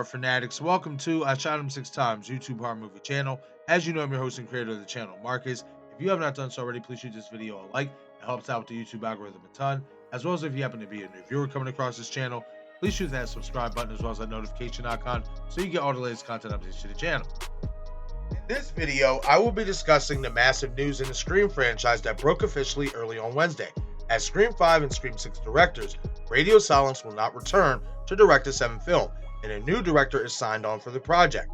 fanatics. Welcome to I Shot Him Six Times YouTube horror movie channel. As you know, I'm your host and creator of the channel, Marcus. If you have not done so already, please shoot this video a like. It helps out with the YouTube algorithm a ton. As well as if you happen to be a new viewer coming across this channel, please shoot that subscribe button as well as that notification icon so you get all the latest content updates to the channel. In this video, I will be discussing the massive news in the Scream franchise that broke officially early on Wednesday. As Scream 5 and Scream 6 directors, radiosilence will not return to direct the 7th film, and a new director is signed on for the project.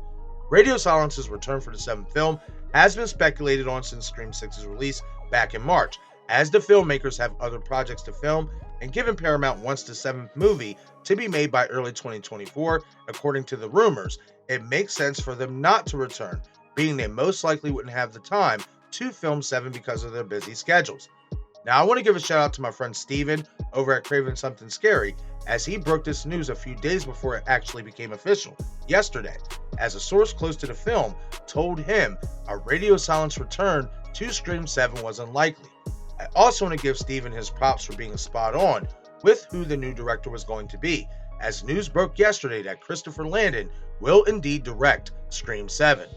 Radiosilence's return for the 7th film has been speculated on since Scream 6's release back in March, as the filmmakers have other projects to film, and given Paramount wants the 7th movie to be made by early 2024, according to the rumors, it makes sense for them not to return, being they most likely wouldn't have the time to film 7 because of their busy schedules. Now, I want to give a shout out to my friend Steven over at Craving Something Scary, as he broke this news a few days before it actually became official, yesterday, as a source close to the film told him a radiosilence return to Scream 7 was unlikely. I also want to give Steven his props for being spot on with who the new director was going to be, as news broke yesterday that Christopher Landon will indeed direct Scream 7.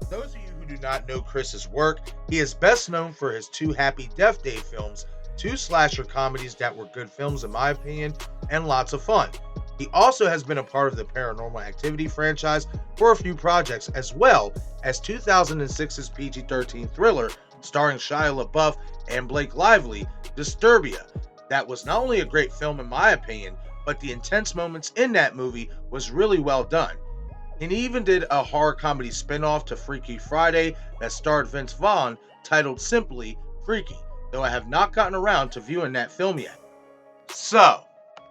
For those of you who do not know Chris's work, he is best known for his two Happy Death Day films, two slasher comedies that were good films in my opinion, and lots of fun. He also has been a part of the Paranormal Activity franchise for a few projects, as well as 2006's PG-13 thriller starring Shia LaBeouf and Blake Lively, Disturbia. That was not only a great film in my opinion, but the intense moments in that movie was really well done. And he even did a horror comedy spin-off to Freaky Friday that starred Vince Vaughn, titled simply Freaky, though I have not gotten around to viewing that film yet. So,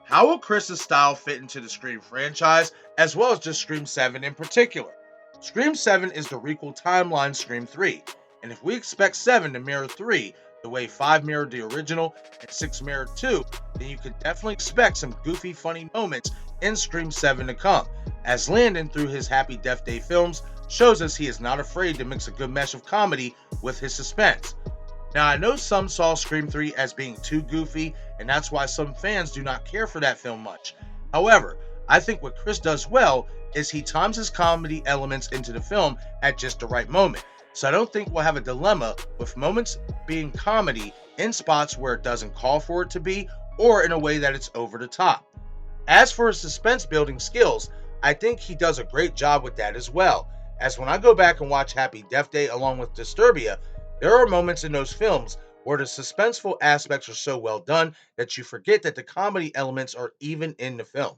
how will Chris's style fit into the Scream franchise, as well as just Scream 7 in particular? Scream 7 is the requel timeline Scream 3, and if we expect 7 to mirror 3 the way 5 mirrored the original and 6 mirrored 2, then you can definitely expect some goofy, funny moments in Scream 7 to come, as Landon, through his Happy Death Day films, shows us he is not afraid to mix a good mesh of comedy with his suspense. Now, I know some saw Scream 3 as being too goofy, and that's why some fans do not care for that film much. However, I think what Chris does well is he times his comedy elements into the film at just the right moment. So I don't think we'll have a dilemma with moments being comedy in spots where it doesn't call for it to be, or in a way that it's over the top. As for his suspense building skills, I think he does a great job with that as well, as when I go back and watch Happy Death Day along with Disturbia, there are moments in those films where the suspenseful aspects are so well done that you forget that the comedy elements are even in the film.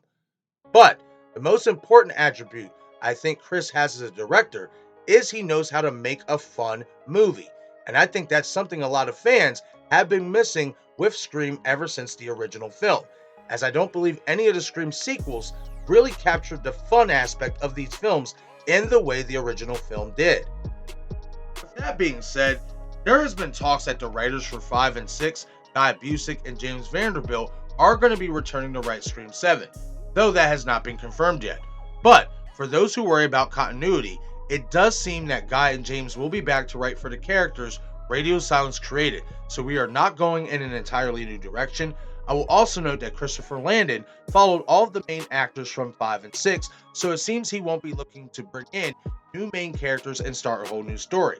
But the most important attribute I think Chris has as a director is he knows how to make a fun movie, and I think that's something a lot of fans have been missing with Scream ever since the original film, as I don't believe any of the Scream sequels really captured the fun aspect of these films in the way the original film did. With that being said, there has been talks that the writers for 5 and 6, Guy Busick and James Vanderbilt, are going to be returning to write Scream 7, though that has not been confirmed yet. But for those who worry about continuity, it does seem that Guy and James will be back to write for the characters Radiosilence created, so we are not going in an entirely new direction. I will also note that Christopher Landon followed all of the main actors from 5 and 6, so it seems he won't be looking to bring in new main characters and start a whole new story.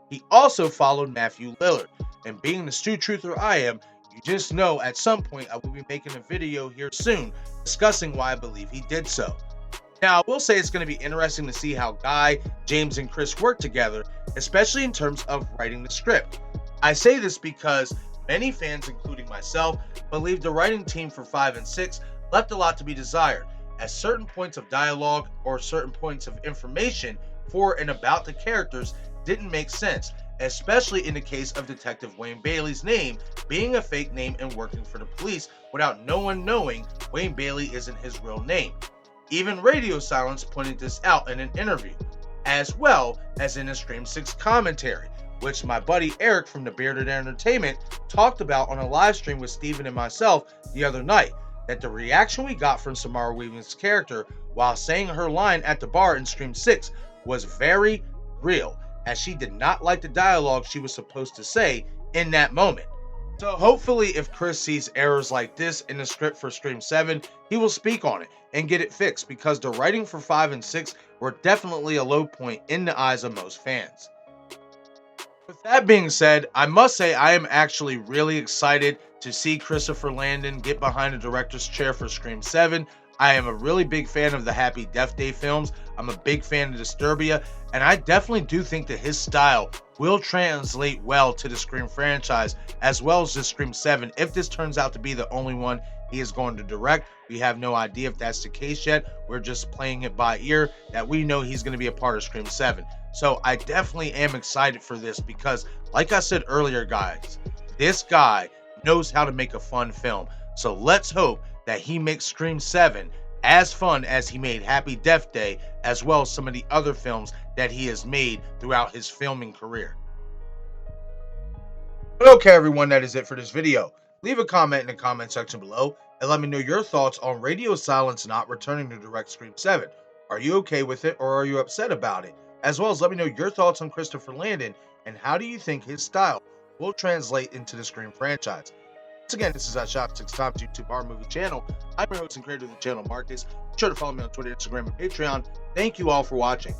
He also followed Matthew Lillard, and being the Stu Truther I am, you just know at some point I will be making a video here soon discussing why I believe he did so. Now, I will say it's going to be interesting to see how Guy, James, and Chris work together, especially in terms of writing the script. I say this because many fans, including myself, believe the writing team for 5 and 6 left a lot to be desired, as certain points of dialogue or certain points of information for and about the characters didn't make sense, especially in the case of Detective Wayne Bailey's name being a fake name and working for the police without no one knowing Wayne Bailey isn't his real name. Even Radiosilence pointed this out in an interview, as well as in a Scream 6 commentary, which my buddy Eric from the Bearded Entertainment talked about on a live stream with Steven and myself the other night, that the reaction we got from Samara Weaving's character while saying her line at the bar in Scream 6 was very real, as she did not like the dialogue she was supposed to say in that moment. So hopefully if Chris sees errors like this in the script for Scream 7, he will speak on it and get it fixed, because the writing for 5 and 6 were definitely a low point in the eyes of most fans. With that being said, I must say I am actually really excited to see Christopher Landon get behind the director's chair for Scream 7. I am a really big fan of the Happy Death Day films. I'm a big fan of Disturbia, and I definitely do think that his style will translate well to the Scream franchise, as well as the Scream 7. If this turns out to be the only one he is going to direct, we have no idea if that's the case yet. We're just playing it by ear that we know he's going to be a part of Scream 7. So I definitely am excited for this because, like I said earlier, guys, this guy knows how to make a fun film. So let's hope that he makes Scream 7 as fun as he made Happy Death Day, as well as some of the other films that he has made throughout his filming career. But okay, everyone, that is it for this video. Leave a comment in the comment section below and let me know your thoughts on Radio Silence not returning to direct Scream 7. Are you okay with it, or are you upset about it? As well as let me know your thoughts on Christopher Landon and how do you think his style will translate into the Scream franchise. Once again, this is Shot 6 Times YouTube Horror Movie Channel. I'm your host and creator of the channel, Marcus. Be sure to follow me on Twitter, Instagram, and Patreon. Thank you all for watching.